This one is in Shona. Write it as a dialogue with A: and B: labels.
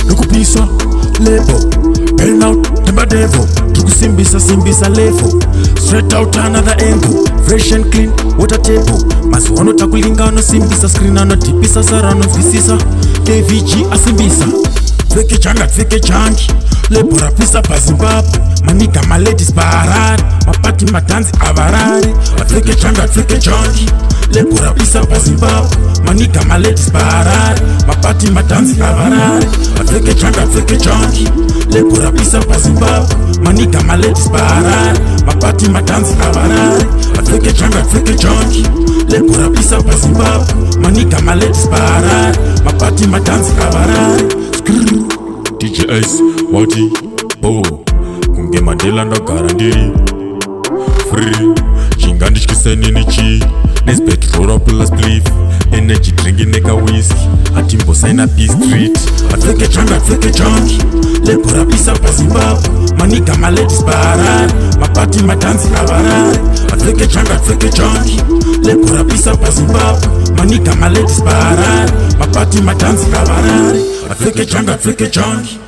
A: Lukupisa lebo, burn out the devil. Simbisa level, straight out another angle. Fresh and clean, water table. Mazuano takulinga no simbisa screen ano tipisa sarano visisa. KVG asimbisa. Feke changi, lebo rapisa pa Zimbabwe. Maniga my ladies barari, mapati madanzi avarari. Feke changi, lebo rapisa pa Zimbabwe. Maniga my ladies barari, mapati madanzi avarari. Feke changi, lebo rapisa pa Zimbabwe. Maniga my ladies barari, mapati madanzi avarari. Feke changi, lebo rapisa pa Zimbabwe. Maniga my ladies barari, mapati madanzi avarari. DJ Ice, Wati, Bo, Kunge Mandela no Garandiri. Free, Chingandish Kiseninichi, Nesbet roll up plus belief. Energy drinking nigga whiskey, Hatimbo sign up P Street. Feke changi, lebo rapisa pa Zimbabwe. Maniga my ladies barari, mapati madanzi avarari. Feke changi, lebo rapisa pa Zimbabwe. Maniga my ladies barari, mapati madanzi avarari. Feke changi.